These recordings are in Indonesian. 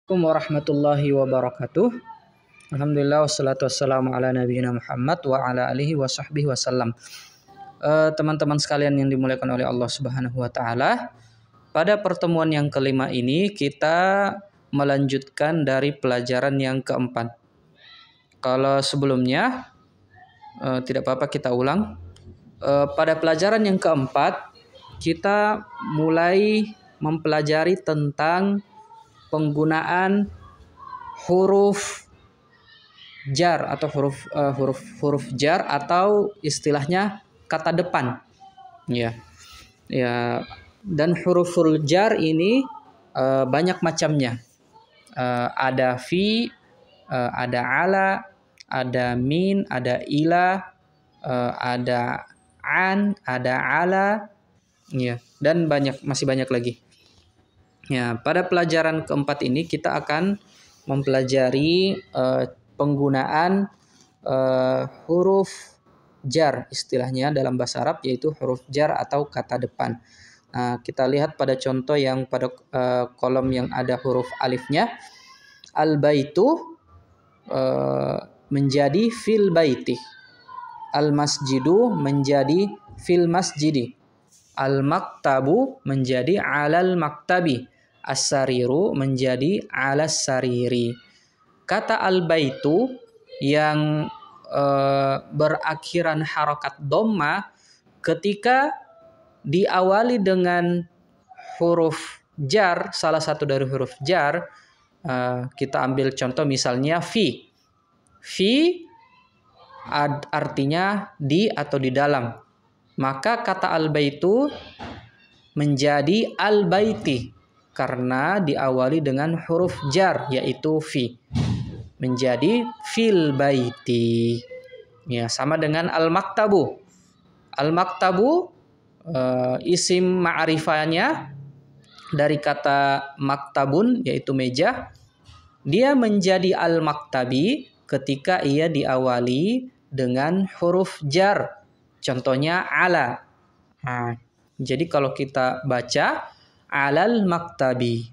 Assalamualaikum warahmatullahi wabarakatuh. Alhamdulillah wassalatu wassalamu ala nabiyina Muhammad wa ala alihi wa sahbihi wasallam. Teman-teman sekalian yang dimuliakan oleh Allah Subhanahu wa taala, pada pertemuan yang kelima ini kita melanjutkan dari pelajaran yang keempat. Kalau sebelumnya tidak apa-apa kita ulang. Pada pelajaran yang keempat kita mulai mempelajari tentang penggunaan huruf jar atau huruf jar atau istilahnya kata depan, ya. Dan huruf jar ini banyak macamnya. Ada fi, ada ala, ada min, ada ila, ada an, ada ala, ya, dan masih banyak lagi. Ya, pada pelajaran keempat ini kita akan mempelajari penggunaan huruf jar istilahnya dalam bahasa Arab, yaitu huruf jar atau kata depan. Nah, kita lihat pada contoh yang pada kolom yang ada huruf alifnya. Al-baitu menjadi fil baiti. Al-masjidu menjadi fil masjidi. Al-maktabu menjadi alal maktabi. As-sariru menjadi alas sariri. Kata al-baitu yang berakhiran harokat dhamma ketika diawali dengan huruf jar, salah satu dari huruf jar, kita ambil contoh misalnya fi. Fi artinya di atau di dalam. Maka kata al-baitu menjadi al-baiti karena diawali dengan huruf jar yaitu fi, menjadi fil baiti. Ya, sama dengan al-maktabu. Al-maktabu isim ma'rifahnya dari kata maktabun yaitu meja. Dia menjadi al-maktabi ketika ia diawali dengan huruf jar. Contohnya ala. Nah, jadi kalau kita baca alal maktabi,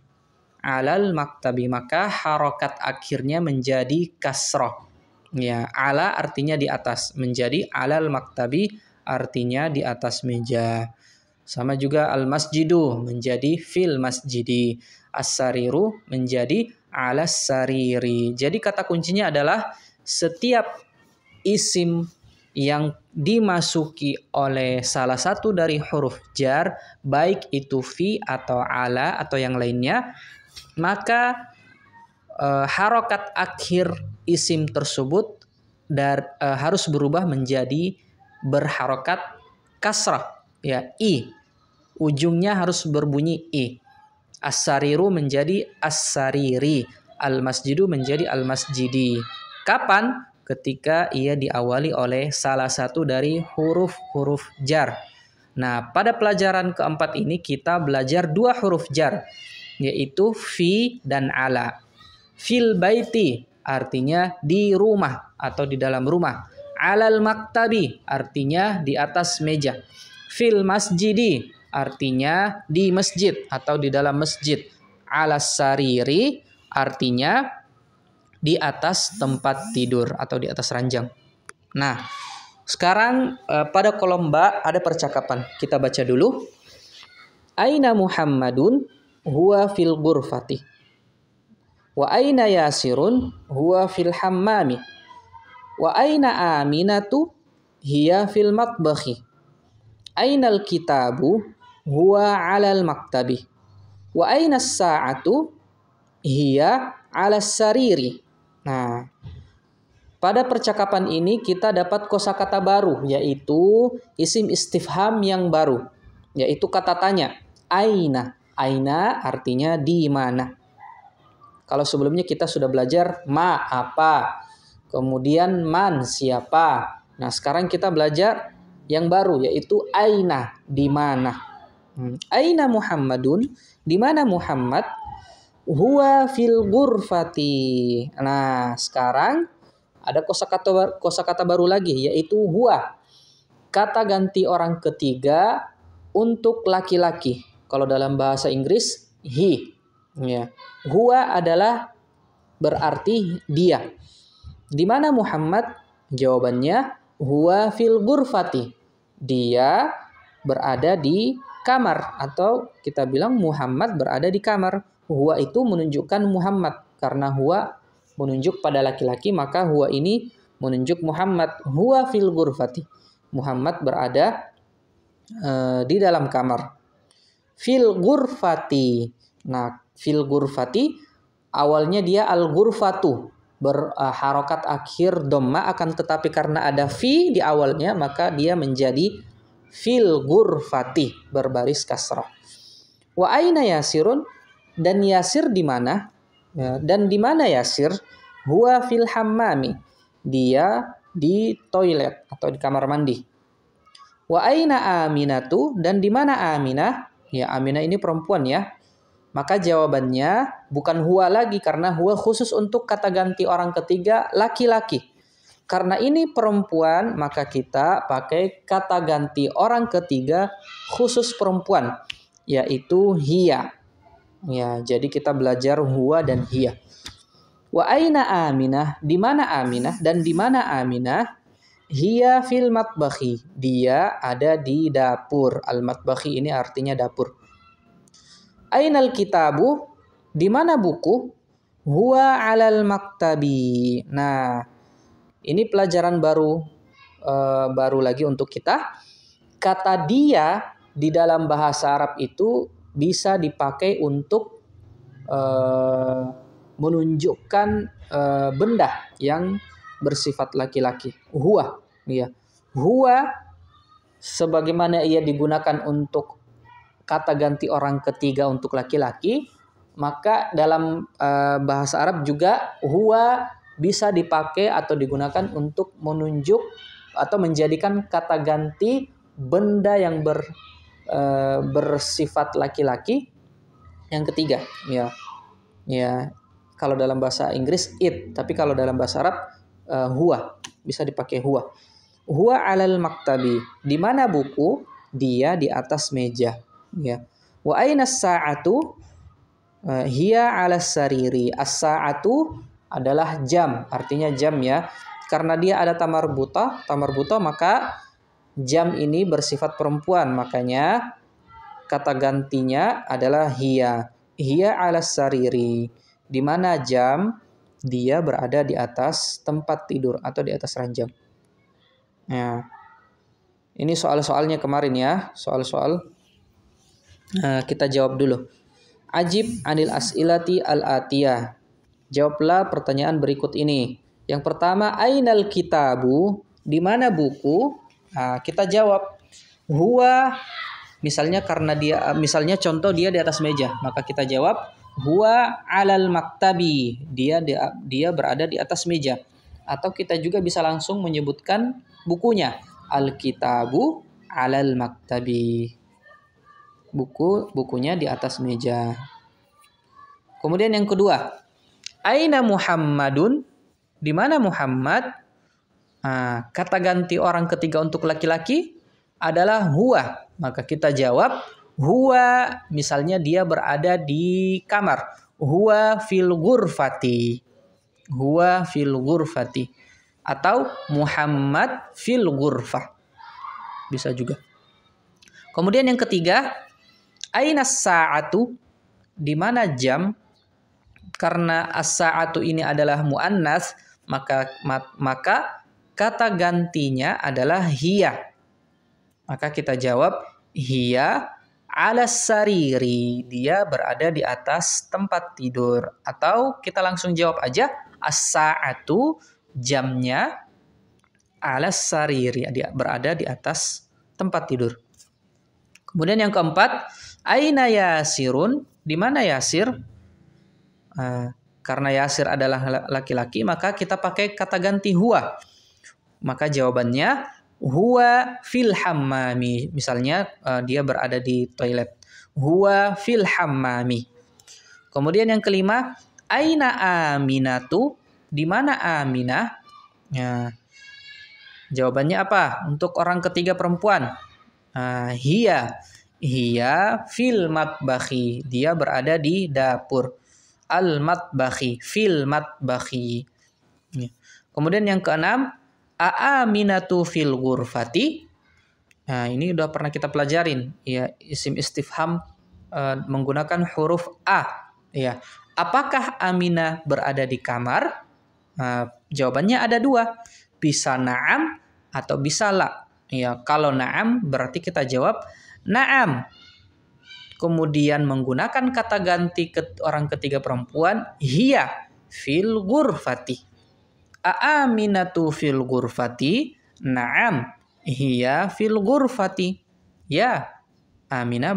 maka harokat akhirnya menjadi kasroh. Ya, ala artinya di atas, menjadi alal maktabi artinya di atas meja. Sama juga al masjidu menjadi fil masjidi, as-sariru menjadi alas sariri. Jadi kata kuncinya adalah setiap isim yang dimasuki oleh salah satu dari huruf jar, baik itu fi atau ala atau yang lainnya, maka harokat akhir isim tersebut harus berubah menjadi berharokat kasrah, ya, i. Ujungnya harus berbunyi i. As-sariru menjadi as-sariri, al-masjidu menjadi al-masjidi. Kapan? Ketika ia diawali oleh salah satu dari huruf-huruf jar. Nah, pada pelajaran keempat ini kita belajar dua huruf jar, yaitu fi dan ala. Fil baiti artinya di rumah atau di dalam rumah. Alal maktabi artinya di atas meja. Fil masjidi artinya di masjid atau di dalam masjid. Alas sariri artinya di atas tempat tidur atau di atas ranjang. Nah, sekarang pada kolom ba ada percakapan. Kita baca dulu. Aina Muhammadun huwa fil ghurfati. Wa aina Yasirun huwa fil hammami. Wa aina Aminatu hiya fil matbakhi. Ainal kitabu huwa alal maktabi. Wa aina as-sa'atu hiya alas sariri. Nah, pada percakapan ini kita dapat kosakata baru, yaitu isim istifham yang baru, yaitu kata tanya. Aina. Aina artinya di mana. Kalau sebelumnya kita sudah belajar ma apa, kemudian man siapa. Nah, sekarang kita belajar yang baru, yaitu aina, di mana. Aina Muhammadun, di mana Muhammad? Huwa fil ghurfati. Nah, sekarang ada kosakata baru lagi, yaitu huwa. Kata ganti orang ketiga untuk laki-laki. Kalau dalam bahasa Inggris he. Ya. Huwa adalah berarti dia. Di mana Muhammad? Jawabannya huwa fil ghurfati. Dia berada di kamar, atau kita bilang Muhammad berada di kamar. Huwa itu menunjukkan Muhammad, karena huwa menunjuk pada laki-laki, maka huwa ini menunjuk Muhammad. Huwa fil ghurfati. Muhammad berada di dalam kamar. Fil ghurfati. Nah, fil ghurfati awalnya dia al ghurfatu, berharokat akhir dhamma, akan tetapi karena ada fi di awalnya maka dia menjadi fil ghurfati, berbaris kasrah. Wa aina Yasirun, dan Yasir di mana? Ya, dan di mana Yasir? Huwa fil hammami, dia di toilet atau di kamar mandi. Wa aina Aminatu, dan di mana Aminah? Ya, Aminah ini perempuan ya. Maka jawabannya bukan huwa lagi, karena huwa khusus untuk kata ganti orang ketiga laki-laki. Karena ini perempuan, maka kita pakai kata ganti orang ketiga khusus perempuan, yaitu hiya. Ya, jadi kita belajar huwa dan hiya. Wa aina Aminah, di mana Aminah? Dan di mana Aminah? Hiya fil matbakhi, dia ada di dapur. Al matbakhi ini artinya dapur. Ainal kitabu, di mana buku? Huwa alal maktabi. Nah, ini pelajaran baru lagi untuk kita. Kata dia di dalam bahasa Arab itu bisa dipakai untuk menunjukkan benda yang bersifat laki-laki. Huwa, ya. Huwa sebagaimana ia digunakan untuk kata ganti orang ketiga untuk laki-laki, maka dalam bahasa Arab juga huwa bisa dipakai atau digunakan untuk menunjuk atau menjadikan kata ganti benda yang bersifat laki-laki yang ketiga. Ya, kalau dalam bahasa Inggris it, tapi kalau dalam bahasa Arab huwa, bisa dipakai huwa. Huwa alal maktabi, di mana buku? Dia di atas meja. Ya. Wa aina as-sa'atu? Hiya 'ala sariri. As-sa'atu adalah jam, artinya jam ya. Karena dia ada tamarbuta, maka jam ini bersifat perempuan, makanya kata gantinya adalah hiya. Hiya 'ala sariri. Di mana jam? Dia berada di atas tempat tidur atau di atas ranjang. Nah, ini soal-soalnya kemarin ya, soal-soal. Kita jawab dulu. Ajib anil as'ilati al-atiyah. Jawablah pertanyaan berikut ini. Yang pertama, ainal kitabu? Di mana buku? Kita jawab huwa, misalnya karena misalnya contoh dia di atas meja, maka kita jawab huwa alal maktabi. Dia berada di atas meja. Atau kita juga bisa langsung menyebutkan bukunya. Al-kitabu alal maktabi. Bukunya di atas meja. Kemudian yang kedua, aina Muhammadun? Di mana Muhammad? Kata ganti orang ketiga untuk laki-laki adalah huwa. Maka kita jawab huwa, misalnya dia berada di kamar. Huwa fil ghurfati. Huwa fil ghurfati. Atau Muhammad fil ghurfah. Bisa juga. Kemudian yang ketiga, aina as-sa'atu? Di mana jam? Karena as-sa'atu ini adalah muannats, maka kata gantinya adalah hiya. Maka kita jawab hiya 'ala sariri. Dia berada di atas tempat tidur. Atau kita langsung jawab aja as-sa'atu, jamnya 'ala sariri, dia berada di atas tempat tidur. Kemudian yang keempat, aina Yasirun? Di mana Yasir? Karena Yasir adalah laki-laki, maka kita pakai kata ganti huwa. Maka jawabannya huwa fil hammami. Misalnya dia berada di toilet. Huwa fil hammami. Kemudian yang kelima, aina Aminatu? Di mana Aminah? Jawabannya apa? Untuk orang ketiga perempuan. Hiya. Hiya fil matbakhi. Dia berada di dapur. Al matbakhi, fil matbakhi. Kemudian yang keenam, aaminatu fil ghurfati. Nah, ini udah pernah kita pelajarin, ya, isim istifham menggunakan huruf a, ya. Apakah Aminah berada di kamar? Nah, jawabannya ada dua, bisa na'am atau bisa la. Ya, kalau na'am berarti kita jawab na'am. Kemudian menggunakan kata ganti orang ketiga perempuan, hiya fil ghurfati. Aaminatu fil ghurfati? Na'am, hiya fil ghurfati. Ya, Aminah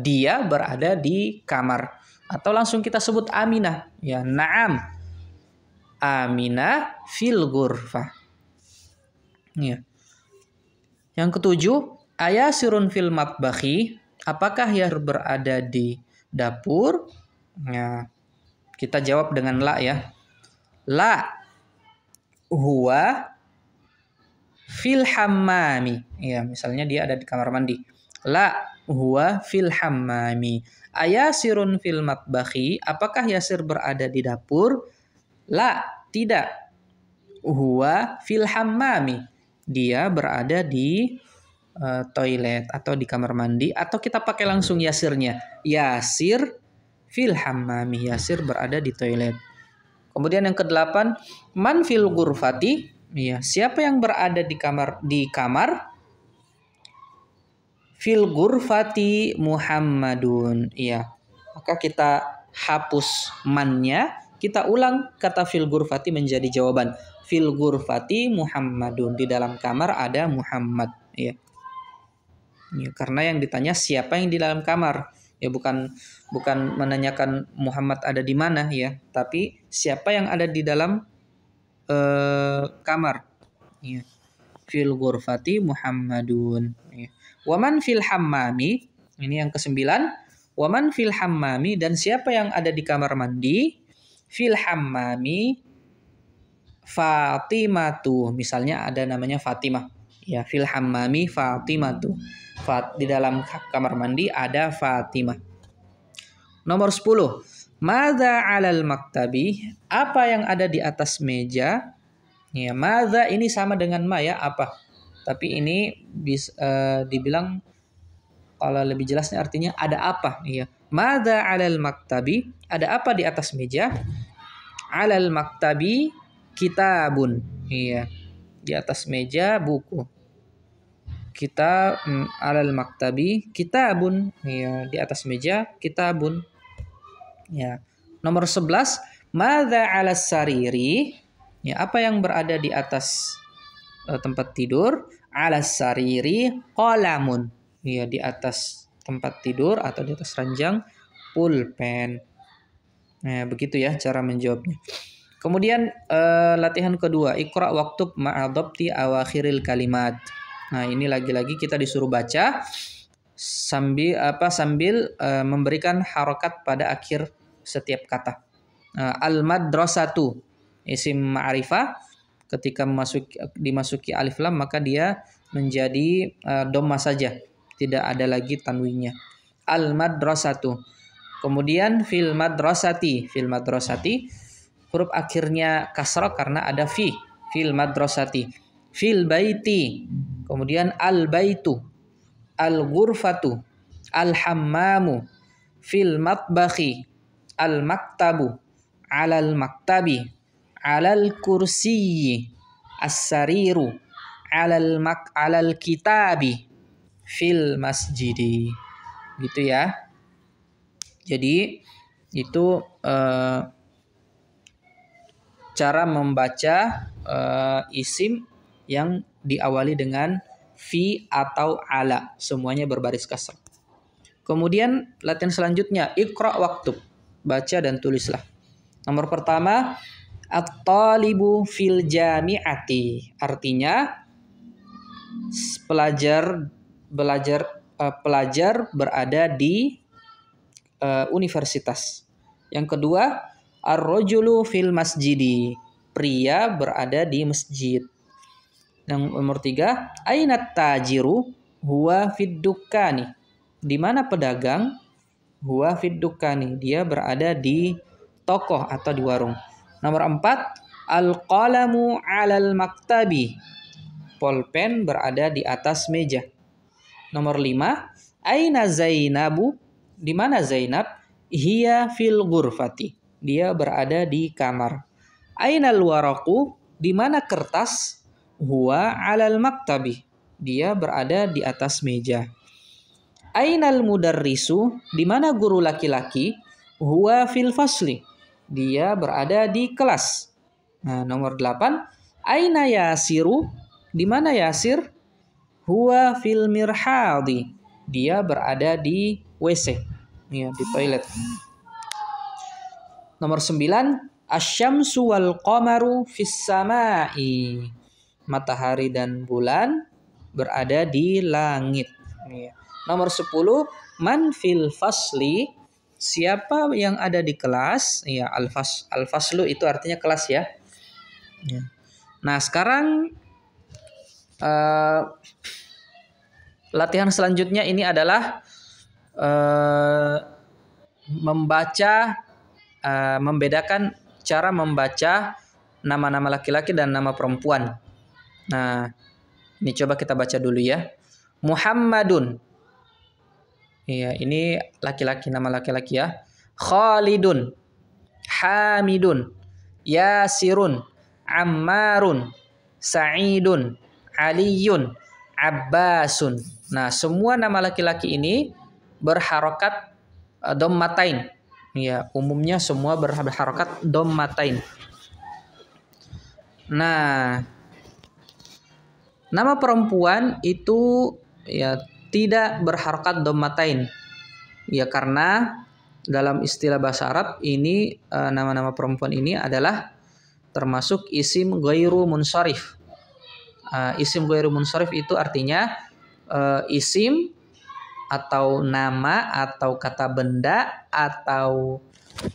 dia berada di kamar. Atau langsung kita sebut Aminah. Ya, na'am. Aminah fil ghurfah. Ya. Yang ketujuh, ayasirun fil matbakhi. Apakah ia berada di dapur? Ya, kita jawab dengan la, ya. La huwa fil hammami. Ya, misalnya dia ada di kamar mandi. La huwa fil hammami. Ayasirun fil matbakhi. Apakah Yasir berada di dapur? La, tidak. Huwa fil hammami. Dia berada di toilet atau di kamar mandi, atau kita pakai langsung Yasirnya. Yasir fil hammami. Yasir berada di toilet. Kemudian yang kedelapan, man fil ghurfati. Ya, siapa yang berada di kamar? Fil ghurfati Muhammadun. Iya. Maka kita hapus mannya, kita ulang kata fil ghurfati menjadi jawaban. Fil ghurfati Muhammadun. Di dalam kamar ada Muhammad. Iya. Ya, karena yang ditanya siapa yang di dalam kamar. Ya, bukan menanyakan Muhammad ada di mana, ya, tapi siapa yang ada di dalam kamar. Ya. Fil ghurfati Muhammadun. Ya. Waman fil hammami. Ini yang kesembilan. Waman fil hammami, dan siapa yang ada di kamar mandi? Fil hammami Fatimatu. Misalnya ada namanya Fatimah. Ya, fil hammami Fatimatu. Di dalam kamar mandi ada Fatimah. Nomor 10. Madza 'alal maktabi? Apa yang ada di atas meja? Ya, madza ini sama dengan ma, ya, apa. Tapi ini dibilang kalau lebih jelasnya artinya ada apa, ya. Madza 'alal maktabi? Ada apa di atas meja? 'Alal maktabi kitabun. Iya. Di atas meja buku. Kita alal maktabi kitabun. Ya, di atas meja kitabun. Ya. Nomor 11, madza 'alas sariri? Ya, apa yang berada di atas tempat tidur? 'Alas sariri qalamun. Ya, di atas tempat tidur atau di atas ranjang pulpen. Nah, begitu ya cara menjawabnya. Kemudian latihan kedua, iqra waktub ma'a dhabti awakhiril kalimat. Nah, ini lagi-lagi kita disuruh baca sambil memberikan harokat pada akhir setiap kata. Al-madrasatu isim ma'rifah, ketika dimasuki alif lam maka dia menjadi dhamma saja, tidak ada lagi tanwinnya. Al-madrasatu. Kemudian fil madrasati huruf akhirnya kasrah karena ada fi. Fil madrasati. Fil baiti. Kemudian al baitu, al ghurfatu, al hammamu, fil matbakhi, al maktabu, alal maktabi, alal kursiyyi, as-sariru, alal kitabi, fil masjidi. Gitu ya. Jadi itu cara membaca isim yang diawali dengan fi atau ala, semuanya berbaris kasrah. Kemudian latihan selanjutnya, iqra waktub, baca dan tulislah. Nomor pertama, at-talibu fil jami'ati, artinya pelajar berada di universitas. Yang kedua, ar-rajulu fil masjidi, pria berada di masjid. Yang nomor 3, ainat tajiru huwa fid dukkani, Di mana pedagang? Huwa fid dukani. Dia berada di toko atau di warung. Nomor 4, al-qalamu 'alal maktabi. Pulpen berada di atas meja. Nomor 5, aina Zainabu? Di mana Zainab? Hiya fil ghurfati. Dia berada di kamar. Ainal waraqu? Di mana kertas? Huwa 'alal maktabi. Dia berada di atas meja. Ainal mudarrisu? Di mana guru laki-laki? Huwa fil fasli. Dia berada di kelas. Nah, nomor 8. Aina Yasiru? Di mana Yasir? Huwa fil mirhadi. Dia berada di WC. Ya, di toilet. Nomor 9. Asyamsu wal qamaru fis samai. Matahari dan bulan berada di langit. Ya. Nomor 10, man fil fasli? Siapa yang ada di kelas? Ya, al-faslu itu artinya kelas ya. Ya. Nah, sekarang latihan selanjutnya ini adalah membedakan cara membaca nama-nama laki-laki dan nama perempuan. Nah, ini coba kita baca dulu ya. Muhammadun. Iya, ini laki-laki, nama laki-laki ya. Khalidun, Hamidun, Yasirun, Ammarun, Sa'idun, Aliyun, Abbasun. Nah, semua nama laki-laki ini berharokat dhammatain. Ya, umumnya semua berharokat dhammatain. Nah, nama perempuan itu ya tidak berharokat dhammatain. Ya, karena dalam istilah bahasa Arab ini nama-nama perempuan ini adalah termasuk isim ghairu munsharif. Isim ghairu munsharif itu artinya isim atau nama atau kata benda atau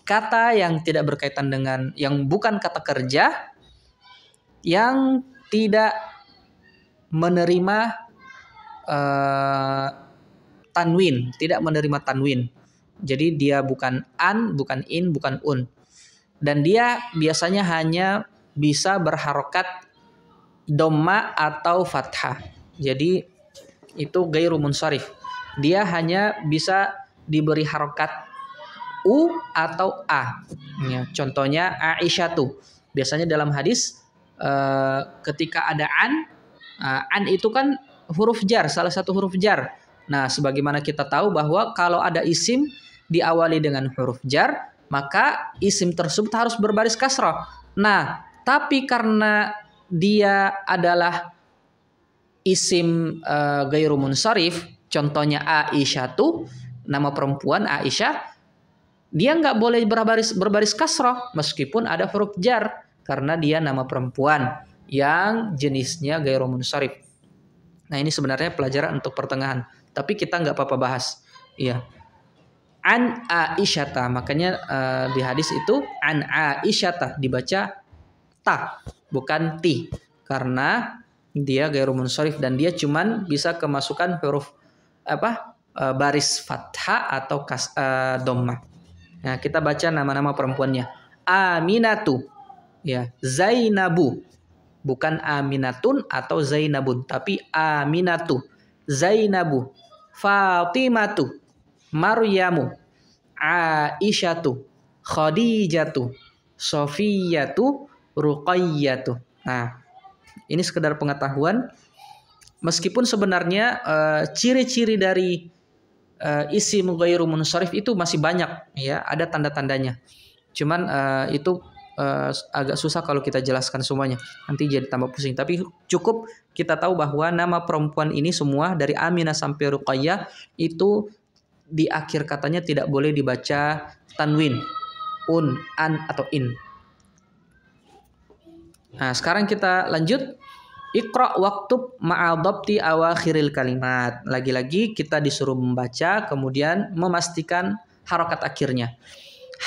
kata yang tidak berkaitan dengan, yang bukan kata kerja, yang tidak menerima tanwin, tidak menerima tanwin. Jadi dia bukan an, bukan in, bukan un. Dan dia biasanya hanya bisa berharokat dhamma atau fathah. Jadi itu ghairu munsharif. Dia hanya bisa diberi harokat u atau a. Ya, contohnya Aisyatu. Biasanya dalam hadis ketika ada an itu kan huruf jar, salah satu huruf jar. Nah, sebagaimana kita tahu bahwa kalau ada isim diawali dengan huruf jar, maka isim tersebut harus berbaris kasrah. Nah, tapi karena dia adalah isim ghairu munsharif, contohnya Aisyatu, nama perempuan Aisyah, dia nggak boleh berbaris kasrah meskipun ada huruf jar karena dia nama perempuan yang jenisnya ghairu munsharif. Nah, ini sebenarnya pelajaran untuk pertengahan, tapi kita nggak apa-apa bahas. Iya. An Aisyata, makanya di hadis itu an Aisyata dibaca ta, bukan ti, karena dia ghairu munsharif dan dia cuman bisa kemasukan huruf baris fathah atau dhammah. Nah, kita baca nama-nama perempuannya. Aminatu, ya, Zainabu. Bukan Aminatun atau Zainabun, tapi Aminatu, Zainabu, Fatimatu, Maryamu, Aisyatu, Khadijatu, Sofiyatu, Ruqayyatu. Nah, ini sekedar pengetahuan. Meskipun sebenarnya ciri-ciri dari isim ghairu munsharif itu masih banyak, ya, ada tanda-tandanya. Cuman itu agak susah kalau kita jelaskan semuanya, nanti jadi tambah pusing. Tapi cukup kita tahu bahwa nama perempuan ini semua dari Aminah sampai Ruqayyah itu di akhir katanya tidak boleh dibaca tanwin, un, an atau in. Nah, sekarang kita lanjut. Iqra waktub ma'adhabti awakhiril kalimat. Lagi-lagi kita disuruh membaca kemudian memastikan harokat akhirnya.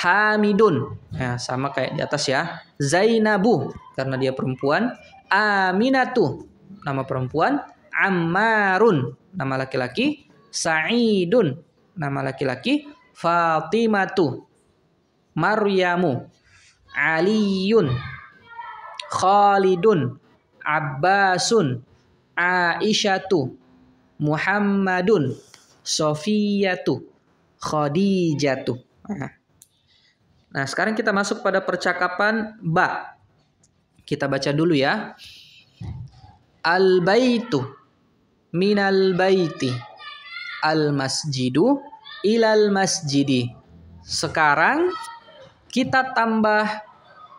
Hamidun, ya, sama kayak di atas ya. Zainabu, karena dia perempuan. Aminatu, nama perempuan. Ammarun, nama laki-laki. Sa'idun, nama laki-laki. Fatimatu, Maryamu, Aliyun, Khalidun, Abbasun, Aisyatu, Muhammadun, Sofiyatu, Khadijatu. Nah, sekarang kita masuk pada percakapan ba. Kita baca dulu ya. Al-baitu minal baiti, al-masjidu ilal masjidi. Sekarang kita tambah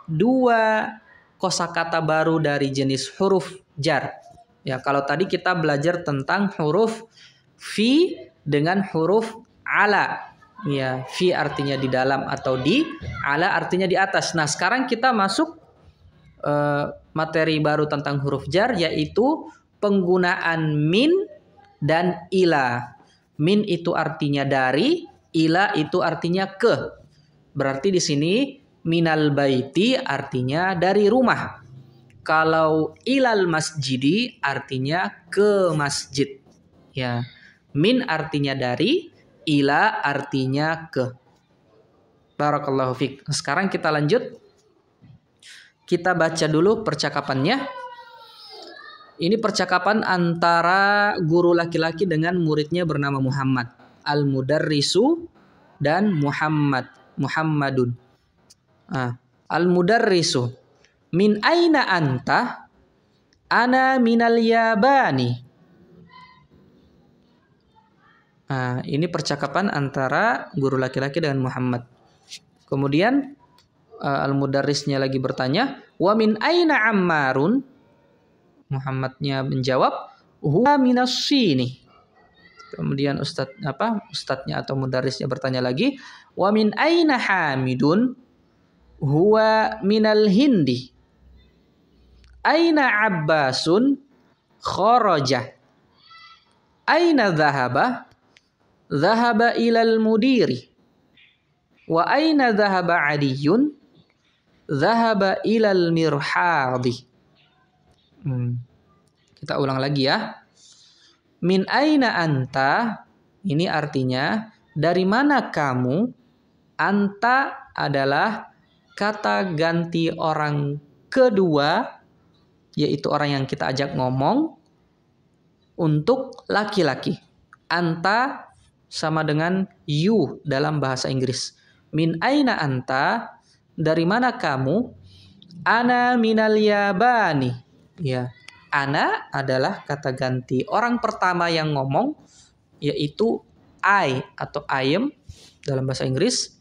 2 kosakata baru dari jenis huruf jar. Ya, kalau tadi kita belajar tentang huruf fi dengan huruf ala. Ya, fi artinya di dalam atau di, ala artinya di atas. Nah, sekarang kita masuk materi baru tentang huruf jar, yaitu penggunaan min dan ila. Min itu artinya dari, ila itu artinya ke. Berarti di sini minal baiti artinya dari rumah. Kalau ilal masjidi artinya ke masjid. Ya. Min artinya dari, ila artinya ke. Barakallahu fiik. Sekarang kita lanjut. Kita baca dulu percakapannya. Ini percakapan antara guru laki-laki dengan muridnya bernama Muhammad. Al-mudarrisu dan Muhammadun. Al-mudarrisu, min aina anta? Ana minal Yabani. Ini percakapan antara guru laki-laki dengan Muhammad. Kemudian al-mudarrisnya lagi bertanya, wa min aina Ammarun? Muhammadnya menjawab, huwa minas Sini. Kemudian ustadznya atau mudarrisnya bertanya lagi, wa min aina Hamidun? Huwa minal Hindi. Aina Abbasun? Kharaja. Aina dhahaba? Dhahaba ilal mudiri. Wa aina dhahaba Aliyun? Dhahaba ilal mirhadi. Kita ulang lagi ya. Min aina anta? Ini artinya dari mana kamu? Anta adalah kata ganti orang kedua, yaitu orang yang kita ajak ngomong untuk laki-laki. Anta sama dengan you dalam bahasa Inggris. Min aina anta? Dari mana kamu? Ana minal Yabani. Ya, ana adalah kata ganti orang pertama yang ngomong, yaitu I atau I am dalam bahasa Inggris.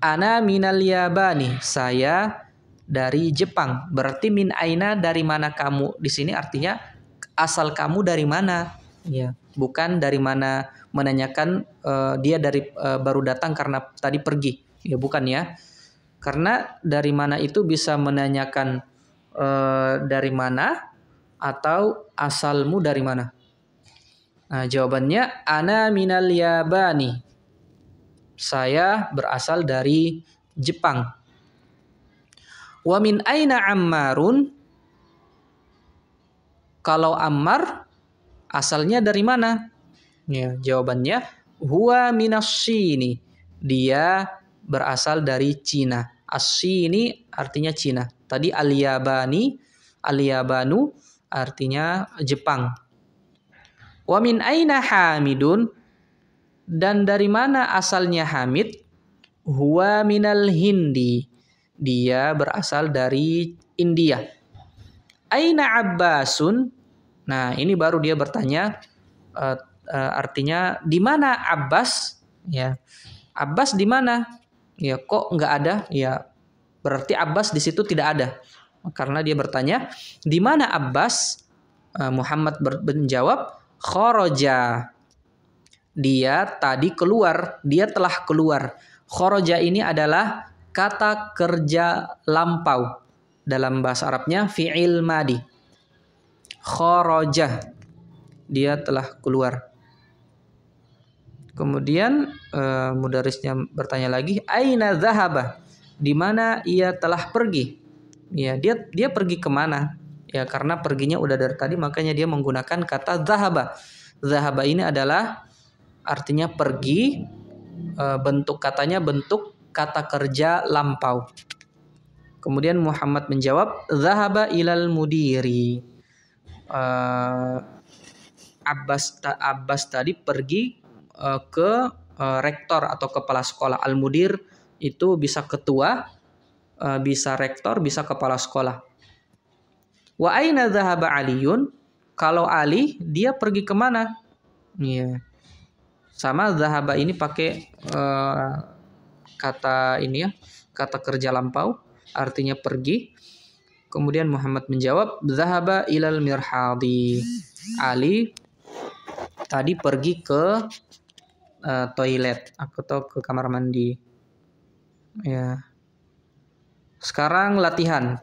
Ana minal Yabani. Saya dari Jepang. Berarti min aina, dari mana kamu? Di sini artinya asal kamu dari mana? Ya, bukan dari mana menanyakan dia dari baru datang karena tadi pergi. Ya, bukan ya. Karena dari mana itu bisa menanyakan dari mana atau asalmu dari mana. Nah, jawabannya ana minal Yabani. Saya berasal dari Jepang. Wa min aina Ammarun? Kalau Ammar asalnya dari mana? Ya, jawabannya huwa minas Sini. Dia berasal dari Cina. As-Sini artinya Cina. Tadi al-Yabani, al-Yabanu artinya Jepang. Wa min aina Hamidun? Dan dari mana asalnya Hamid? Huwa minal Hindi. Dia berasal dari India. Aina Abbasun? Nah, ini baru dia bertanya, artinya di mana Abbas? Ya, Abbas di mana? Ya, kok nggak ada? Ya, berarti Abbas di situ tidak ada. Karena dia bertanya, di mana Abbas? Muhammad menjawab, kharaja. Dia tadi keluar, dia telah keluar. Kharaja ini adalah kata kerja lampau. Dalam bahasa Arabnya fi'il madi. Kharaja. Dia telah keluar. Kemudian mudarrisnya bertanya lagi, aina dhahaba? Di mana ia telah pergi? Ya, dia pergi kemana? Ya, karena perginya udah dari tadi, makanya dia menggunakan kata dhahaba. Dhahaba ini adalah artinya pergi, bentuk katanya bentuk kata kerja lampau. Kemudian Muhammad menjawab, "Dzahaba ilal mudiri." Abbas tadi pergi ke rektor atau kepala sekolah. Al-mudir itu bisa ketua, bisa rektor, bisa kepala sekolah. Wa aina dzahaba Aliyun? Kalau Ali, dia pergi kemana? Iya. Sama dzahaba ini pakai kata ini ya, kata kerja lampau, artinya pergi. Kemudian Muhammad menjawab, dzahaba ilal mirhadi. Ali tadi pergi ke toilet atau ke kamar mandi. Ya. Sekarang latihan.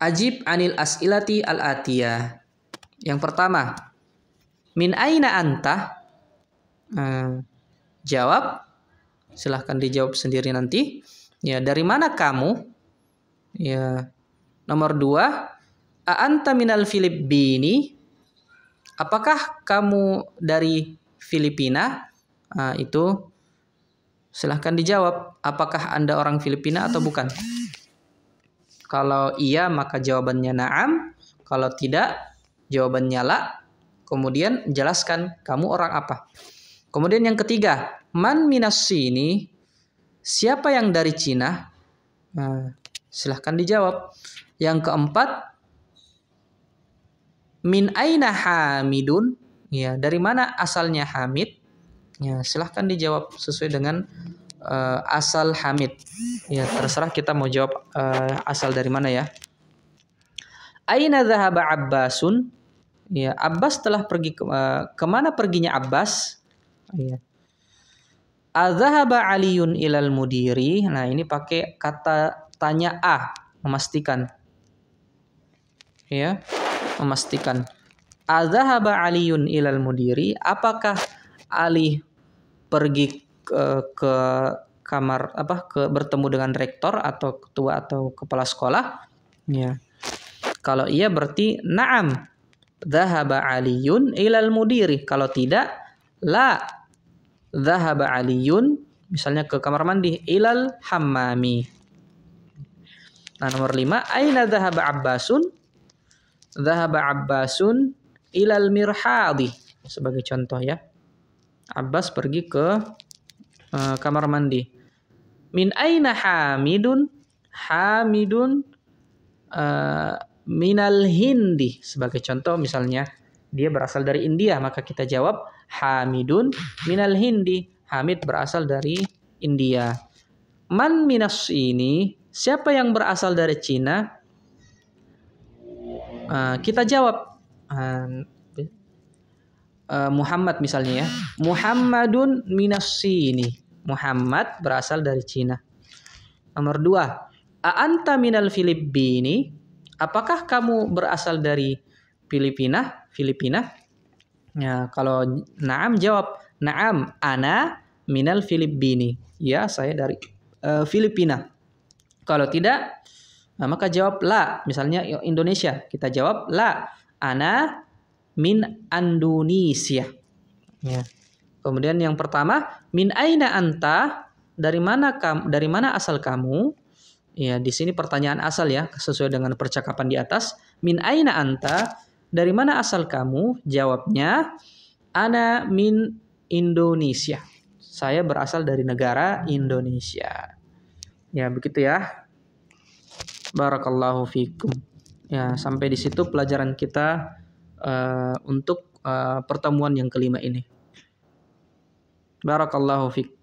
Ajib anil as'ilati al-atiyah. Yang pertama, min aina anta? Jawab. Silahkan dijawab sendiri nanti. Ya, dari mana kamu? Ya. Nomor 2, a anta minal Filippini? Apakah kamu dari Filipina? Itu silahkan dijawab. Apakah Anda orang Filipina atau bukan? Kalau iya maka jawabannya na'am. Kalau tidak jawabannya la. Kemudian jelaskan kamu orang apa. Kemudian yang ketiga, man minas sini? Siapa yang dari Cina? Silahkan dijawab. Yang keempat, min aina Hamidun? Ya, dari mana asalnya Hamid? Ya, silahkan dijawab sesuai dengan asal Hamid. Ya, terserah kita mau jawab asal dari mana ya. Aina dzahaba Abbasun? Ya, Abbas telah pergi kemana perginya Abbas? Ya. Adzahaba Aliyun ilal mudiri? Nah, ini pakai kata tanya a, memastikan. Ya, memastikan. Adzahaba Aliyun ilal mudiri? Apakah Ali pergi ke kamar bertemu dengan rektor atau ketua atau kepala sekolah? Ya. Kalau iya berarti na'am. Dzahaba Aliyun ilal mudiri. Kalau tidak, la. Dzahaba Aliyun misalnya ke kamar mandi, ilal hammami. Nah, nomor 5, aina dzahaba Abbasun? Dzahaba Abbasun ilal mirhadi. Sebagai contoh ya. Abbas pergi ke kamar mandi. Min aina Hamidun? Hamidun minal Hindi. Sebagai contoh misalnya dia berasal dari India, maka kita jawab Hamidun minal Hindi. Hamid berasal dari India. Man minas ini? Siapa yang berasal dari Cina? Kita jawab Muhammad misalnya ya. Muhammadun minas sini. Muhammad berasal dari Cina. Nomor 2. A anta minal Filippini? Apakah kamu berasal dari Filipina? Ya, kalau na'am jawab na'am ana minal Filippini. Ya, saya dari Filipina. Kalau tidak, maka jawab la. Misalnya Indonesia, kita jawab la. Ana min Indonesia. Ya. Kemudian yang pertama, min aina anta? Dari mana asal kamu? Ya, di sini pertanyaan asal ya, sesuai dengan percakapan di atas. Min aina anta? Dari mana asal kamu? Jawabnya ana min Indonesia. Saya berasal dari negara Indonesia. Ya, begitu ya. Barakallahu fikum. Ya, sampai di situ pelajaran kita untuk pertemuan yang kelima ini. Barakallahu fikum.